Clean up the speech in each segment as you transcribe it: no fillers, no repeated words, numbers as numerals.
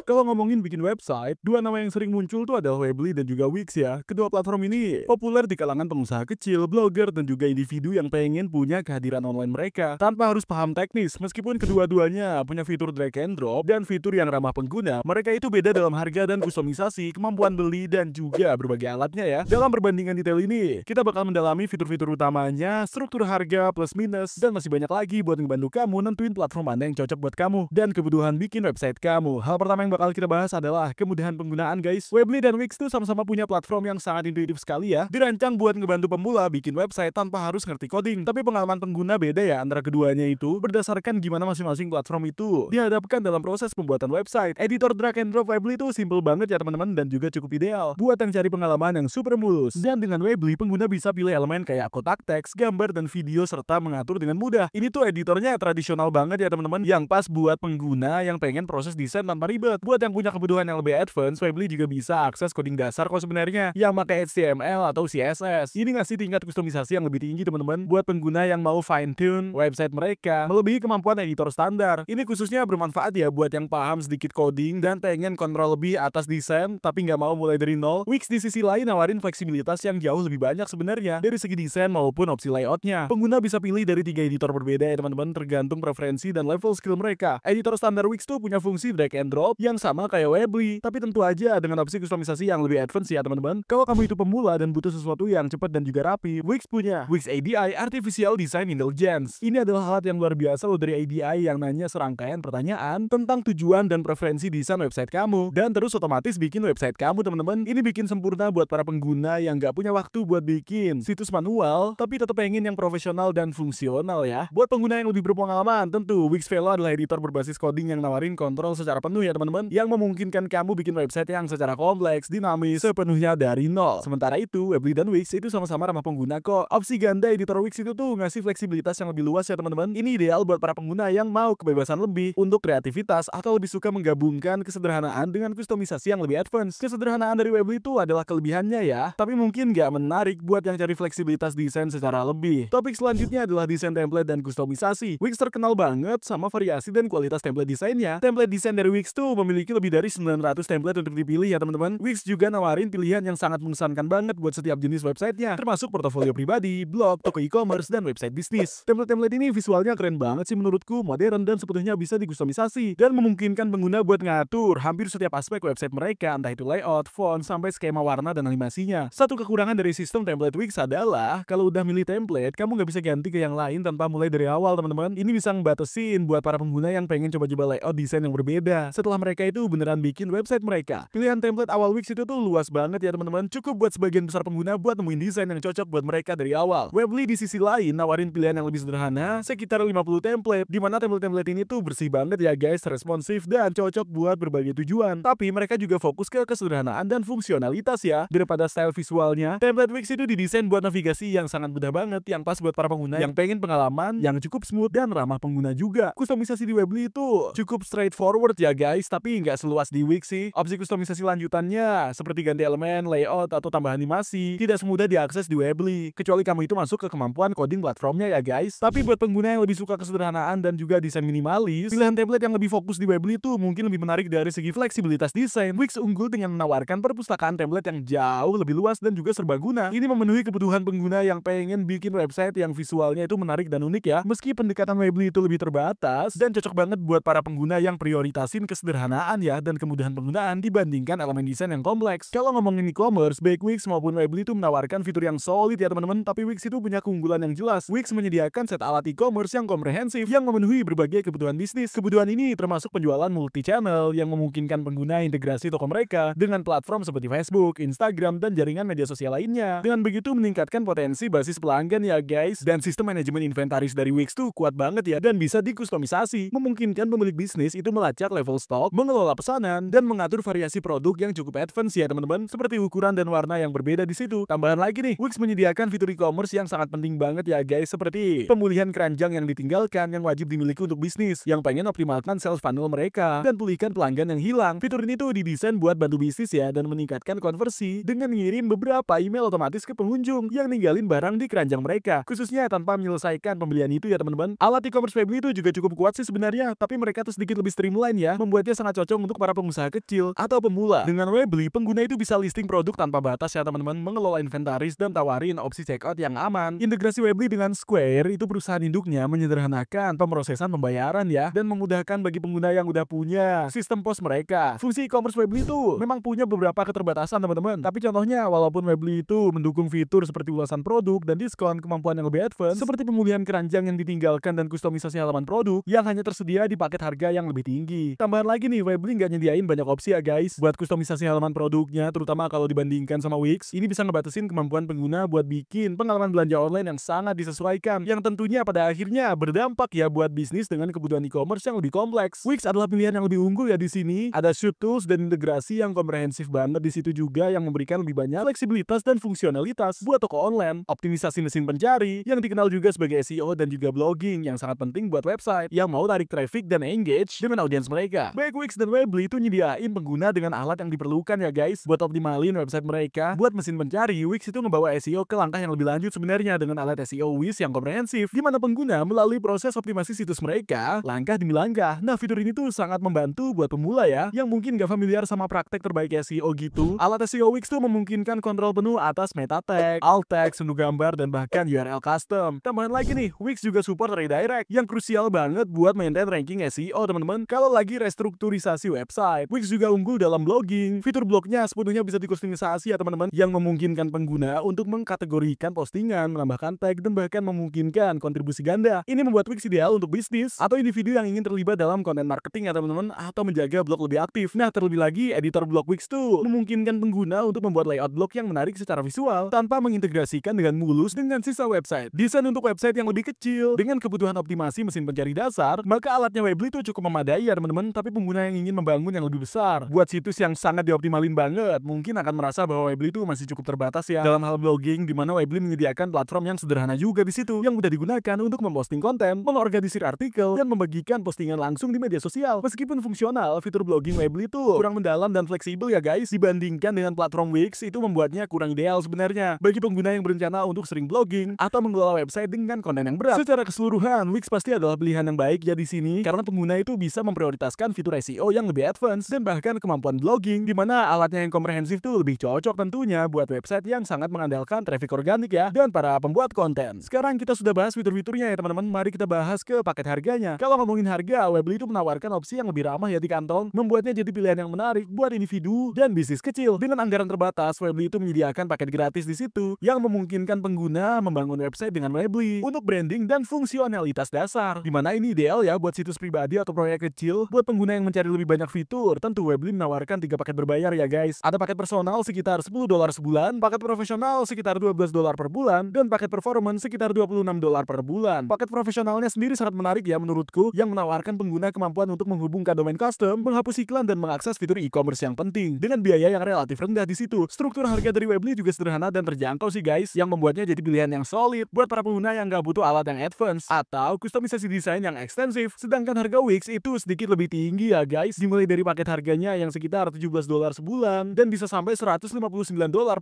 Kalau ngomongin bikin website, dua nama yang sering muncul tuh adalah Weebly dan juga Wix ya. Kedua platform ini populer di kalangan pengusaha kecil, blogger, dan juga individu yang pengen punya kehadiran online mereka tanpa harus paham teknis. Meskipun kedua-duanya punya fitur drag and drop dan fitur yang ramah pengguna, mereka itu beda dalam harga dan kustomisasi, kemampuan beli, dan juga berbagai alatnya ya. Dalam perbandingan detail ini, kita bakal mendalami fitur-fitur utamanya, struktur harga, plus minus, dan masih banyak lagi buat ngebantu kamu nentuin platform mana yang cocok buat kamu dan kebutuhan bikin website kamu. Hal pertama yang bakal kita bahas adalah kemudahan penggunaan guys. Weebly dan Wix tuh sama-sama punya platform yang sangat intuitif sekali ya. Dirancang buat ngebantu pemula bikin website tanpa harus ngerti coding. Tapi pengalaman pengguna beda ya antara keduanya itu berdasarkan gimana masing-masing platform itu dihadapkan dalam proses pembuatan website. Editor drag and drop Weebly itu simple banget ya teman-teman dan juga cukup ideal buat yang cari pengalaman yang super mulus. Dan dengan Weebly pengguna bisa pilih elemen kayak kotak teks, gambar, dan video serta mengatur dengan mudah. Ini tuh editornya tradisional banget ya teman-teman yang pas buat pengguna yang pengen proses desain tanpa ribet. Buat yang punya kebutuhan yang lebih advance, Weebly juga bisa akses coding dasar kok sebenarnya yang pakai HTML atau CSS. Ini ngasih tingkat kustomisasi yang lebih tinggi teman-teman buat pengguna yang mau fine tune website mereka melebihi kemampuan editor standar. Ini khususnya bermanfaat ya buat yang paham sedikit coding dan pengen kontrol lebih atas desain tapi nggak mau mulai dari nol. Wix di sisi lain nawarin fleksibilitas yang jauh lebih banyak sebenarnya dari segi desain maupun opsi layoutnya. Pengguna bisa pilih dari 3 editor berbeda ya teman-teman tergantung preferensi dan level skill mereka. Editor standar Wix tuh punya fungsi drag and drop yang sama kayak Weebly, tapi tentu aja dengan opsi kustomisasi yang lebih advance ya teman-teman. Kalau kamu itu pemula dan butuh sesuatu yang cepat dan juga rapi, Wix punya Wix ADI Artificial Design Intelligence. Ini adalah alat yang luar biasa loh dari ADI yang nanya serangkaian pertanyaan tentang tujuan dan preferensi desain website kamu dan terus otomatis bikin website kamu teman-teman. Ini bikin sempurna buat para pengguna yang nggak punya waktu buat bikin situs manual tapi tetap pengen yang profesional dan fungsional ya. Buat pengguna yang lebih berpengalaman, tentu Wix Velo adalah editor berbasis coding yang nawarin kontrol secara penuh ya teman-teman, yang memungkinkan kamu bikin website yang secara kompleks, dinamis, sepenuhnya dari nol. Sementara itu, Weebly dan Wix itu sama-sama ramah pengguna kok. Opsi ganda editor Wix itu tuh ngasih fleksibilitas yang lebih luas ya teman-teman. Ini ideal buat para pengguna yang mau kebebasan lebih untuk kreativitas atau lebih suka menggabungkan kesederhanaan dengan kustomisasi yang lebih advance. Kesederhanaan dari Weebly itu adalah kelebihannya ya, tapi mungkin nggak menarik buat yang cari fleksibilitas desain secara lebih. Topik selanjutnya adalah desain template dan kustomisasi. Wix terkenal banget sama variasi dan kualitas template desainnya. Template desain dari Wix tuh memiliki lebih dari 900 template untuk dipilih ya teman-teman. Wix juga nawarin pilihan yang sangat mengesankan banget buat setiap jenis websitenya, termasuk portofolio pribadi, blog, toko e-commerce, dan website bisnis. Template-template ini visualnya keren banget sih menurutku, modern dan sepenuhnya bisa dikustomisasi dan memungkinkan pengguna buat ngatur hampir setiap aspek website mereka, entah itu layout, font, sampai skema warna dan animasinya. Satu kekurangan dari sistem template Wix adalah kalau udah milih template, kamu nggak bisa ganti ke yang lain tanpa mulai dari awal teman-teman. Ini bisa ngebatasin buat para pengguna yang pengen coba-coba layout desain yang berbeda setelah mereka itu beneran bikin website mereka. Pilihan template awal Wix itu tuh luas banget ya teman-teman, cukup buat sebagian besar pengguna buat nemuin desain yang cocok buat mereka dari awal. Weebly di sisi lain nawarin pilihan yang lebih sederhana, sekitar 50 template, dimana template-template ini tuh bersih banget ya guys, responsif dan cocok buat berbagai tujuan. Tapi mereka juga fokus ke kesederhanaan dan fungsionalitas ya. Daripada style visualnya, template Wix itu didesain buat navigasi yang sangat mudah banget, yang pas buat para pengguna yang pengen pengalaman yang cukup smooth dan ramah pengguna juga. Kustomisasi di Weebly itu cukup straightforward ya guys, tapi nggak seluas di Wix sih. Opsi kustomisasi lanjutannya seperti ganti elemen, layout, atau tambah animasi tidak semudah diakses di Weebly, kecuali kamu itu masuk ke kemampuan coding platformnya ya guys. Tapi buat pengguna yang lebih suka kesederhanaan dan juga desain minimalis, pilihan template yang lebih fokus di Weebly itu mungkin lebih menarik dari segi fleksibilitas desain. Wix unggul dengan menawarkan perpustakaan template yang jauh lebih luas dan juga serbaguna. Ini memenuhi kebutuhan pengguna yang pengen bikin website yang visualnya itu menarik dan unik ya. Meski pendekatan Weebly itu lebih terbatas dan cocok banget buat para pengguna yang prioritasin kesederhanaan ya dan kemudahan penggunaan dibandingkan elemen desain yang kompleks. Kalau ngomongin e-commerce, baik Wix maupun Weebly itu menawarkan fitur yang solid ya teman-teman, tapi Wix itu punya keunggulan yang jelas. Wix menyediakan set alat e-commerce yang komprehensif yang memenuhi berbagai kebutuhan bisnis. Kebutuhan ini termasuk penjualan multi-channel yang memungkinkan pengguna integrasi toko mereka dengan platform seperti Facebook, Instagram, dan jaringan media sosial lainnya. Dengan begitu meningkatkan potensi basis pelanggan ya guys. Dan sistem manajemen inventaris dari Wix tuh kuat banget ya dan bisa dikustomisasi, memungkinkan pemilik bisnis itu melacak level stok, mengelola pesanan, dan mengatur variasi produk yang cukup advance ya teman-teman, seperti ukuran dan warna yang berbeda di situ. Tambahan lagi nih, Wix menyediakan fitur e-commerce yang sangat penting banget ya guys, seperti pemulihan keranjang yang ditinggalkan yang wajib dimiliki untuk bisnis yang pengen optimalkan sales funnel mereka dan pulihkan pelanggan yang hilang. Fitur ini tuh didesain buat bantu bisnis ya dan meningkatkan konversi dengan ngirim beberapa email otomatis ke pengunjung yang ninggalin barang di keranjang mereka, khususnya tanpa menyelesaikan pembelian itu ya teman-teman. Alat e-commerce Weebly itu juga cukup kuat sih sebenarnya, tapi mereka tuh sedikit lebih streamline ya, membuatnya sangat sangat cocok untuk para pengusaha kecil atau pemula. Dengan Weebly, pengguna itu bisa listing produk tanpa batas ya teman-teman, mengelola inventaris dan tawarin opsi checkout yang aman. Integrasi Weebly dengan Square, itu perusahaan induknya, menyederhanakan pemrosesan pembayaran ya, dan memudahkan bagi pengguna yang udah punya sistem POS mereka. Fungsi e-commerce Weebly itu memang punya beberapa keterbatasan teman-teman, tapi contohnya walaupun Weebly itu mendukung fitur seperti ulasan produk dan diskon kemampuan yang lebih advance, seperti pemulihan keranjang yang ditinggalkan dan kustomisasi halaman produk yang hanya tersedia di paket harga yang lebih tinggi. Tambahan lagi nih, Weebly nggak nyediain banyak opsi ya guys buat kustomisasi halaman produknya, terutama kalau dibandingkan sama Wix. Ini bisa ngebatasin kemampuan pengguna buat bikin pengalaman belanja online yang sangat disesuaikan, yang tentunya pada akhirnya berdampak ya buat bisnis dengan kebutuhan e-commerce yang lebih kompleks. Wix adalah pilihan yang lebih unggul ya di sini. Ada Shoot Tools dan integrasi yang komprehensif banget di situ juga, yang memberikan lebih banyak fleksibilitas dan fungsionalitas buat toko online. Optimisasi mesin pencari yang dikenal juga sebagai SEO dan juga blogging yang sangat penting buat website yang mau tarik traffic dan engage dengan audiens mereka. Baik Wix dan Weebly itu nyediain pengguna dengan alat yang diperlukan ya guys buat optimalin website mereka. Buat mesin pencari, Wix itu ngebawa SEO ke langkah yang lebih lanjut sebenarnya dengan alat SEO Wix yang komprehensif, di mana pengguna melalui proses optimasi situs mereka langkah demi langkah. Nah, fitur ini tuh sangat membantu buat pemula ya yang mungkin gak familiar sama praktek terbaik SEO gitu. Alat SEO Wix tuh memungkinkan kontrol penuh atas meta tag, alt text, menu gambar, dan bahkan URL custom. Tambahan lagi nih, Wix juga support redirect yang krusial banget buat maintain ranking SEO teman-teman kalau lagi restrukturisasi website. Wix juga unggul dalam blogging. Fitur blognya sepenuhnya bisa dikustomisasi ya teman-teman, yang memungkinkan pengguna untuk mengkategorikan postingan, menambahkan tag, dan bahkan memungkinkan kontribusi ganda. Ini membuat Wix ideal untuk bisnis atau individu yang ingin terlibat dalam konten marketing ya teman-teman, atau menjaga blog lebih aktif. Nah, terlebih lagi editor blog Wix tuh memungkinkan pengguna untuk membuat layout blog yang menarik secara visual tanpa mengintegrasikan dengan mulus dengan sisa website. Desain untuk website yang lebih kecil dengan kebutuhan optimasi mesin pencari dasar, maka alatnya Weebly itu cukup memadai ya teman-teman. Tapi pengguna yang ingin membangun yang lebih besar buat situs yang sangat dioptimalin banget, mungkin akan merasa bahwa Weebly itu masih cukup terbatas ya dalam hal blogging, di mana Weebly menyediakan platform yang sederhana juga di situ, yang mudah digunakan untuk memposting konten, mengorganisir artikel, dan membagikan postingan langsung di media sosial. Meskipun fungsional, fitur blogging Weebly itu kurang mendalam dan fleksibel ya guys dibandingkan dengan platform Wix. Itu membuatnya kurang ideal sebenarnya bagi pengguna yang berencana untuk sering blogging atau mengelola website dengan konten yang berat. Secara keseluruhan, Wix pasti adalah pilihan yang baik ya di sini, karena pengguna itu bisa memprioritaskan fitur SEO yang lebih advance dan bahkan kemampuan blogging, di mana alatnya yang komprehensif tuh lebih cocok tentunya buat website yang sangat mengandalkan traffic organik ya, dan para pembuat konten. Sekarang kita sudah bahas fitur-fiturnya ya teman-teman, mari kita bahas ke paket harganya. Kalau ngomongin harga, Weebly itu menawarkan opsi yang lebih ramah ya di kantong, membuatnya jadi pilihan yang menarik buat individu dan bisnis kecil. Dengan anggaran terbatas, Weebly itu menyediakan paket gratis di situ yang memungkinkan pengguna membangun website dengan Weebly untuk branding dan fungsionalitas dasar, di mana ini ideal ya buat situs pribadi atau proyek kecil. Buat pengguna yang mencari lebih banyak fitur, tentu Weebly menawarkan 3 paket berbayar ya guys. Ada paket personal sekitar $10 sebulan, paket profesional sekitar $12 per bulan, dan paket performance sekitar $26 per bulan. Paket profesionalnya sendiri sangat menarik ya menurutku, yang menawarkan pengguna kemampuan untuk menghubungkan domain custom, menghapus iklan, dan mengakses fitur e-commerce yang penting dengan biaya yang relatif rendah di situ. Struktur harga dari Weebly juga sederhana dan terjangkau sih guys, yang membuatnya jadi pilihan yang solid buat para pengguna yang gak butuh alat yang advance atau kustomisasi desain yang ekstensif. Sedangkan harga Wix itu sedikit lebih tinggi ya guys, dimulai dari paket harganya yang sekitar $17 sebulan dan bisa sampai $159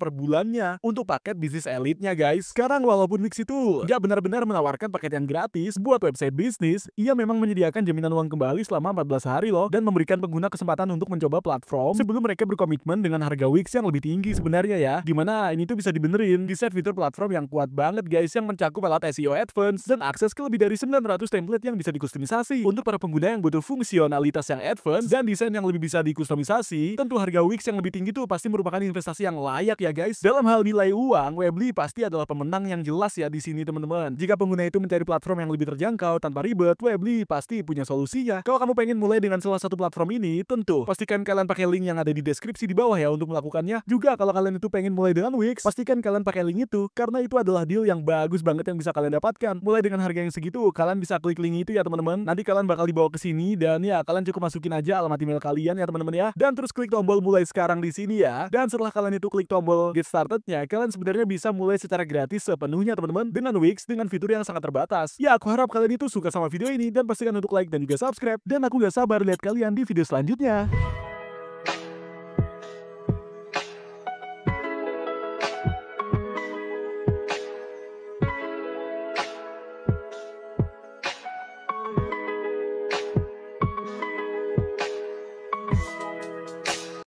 per bulannya untuk paket bisnis elitnya guys. Sekarang walaupun Wix itu gak benar-benar menawarkan paket yang gratis buat website bisnis, ia memang menyediakan jaminan uang kembali selama 14 hari loh, dan memberikan pengguna kesempatan untuk mencoba platform sebelum mereka berkomitmen dengan harga Wix yang lebih tinggi sebenarnya ya, dimana ini tuh bisa dibenerin di set fitur platform yang kuat banget guys, yang mencakup alat SEO advance dan akses ke lebih dari 900 template yang bisa dikustomisasi. Untuk para pengguna yang butuh fungsionalitas yang advance dan desain yang lebih bisa dikustomisasi, tentu harga Wix yang lebih tinggi tuh pasti merupakan investasi yang layak ya guys. Dalam hal nilai uang, Weebly pasti adalah pemenang yang jelas ya di sini teman-teman. Jika pengguna itu mencari platform yang lebih terjangkau tanpa ribet, Weebly pasti punya solusinya. Kalau kamu pengen mulai dengan salah satu platform ini, tentu pastikan kalian pakai link yang ada di deskripsi di bawah ya untuk melakukannya. Juga kalau kalian itu pengen mulai dengan Wix, pastikan kalian pakai link itu, karena itu adalah deal yang bagus banget yang bisa kalian dapatkan. Mulai dengan harga yang segitu, kalian bisa klik link itu ya teman-teman. Nanti kalian bakal dibawa ke sini, dan ya kalian cukup masukin aja alamat email kalian ya teman-teman ya. Dan terus klik tombol mulai sekarang di sini ya. Dan setelah kalian itu klik tombol get started-nya, kalian sebenarnya bisa mulai secara gratis sepenuhnya teman-teman dengan Wix dengan fitur yang sangat terbatas. Ya, aku harap kalian itu suka sama video ini dan pastikan untuk like dan juga subscribe. Dan aku gak sabar lihat kalian di video selanjutnya.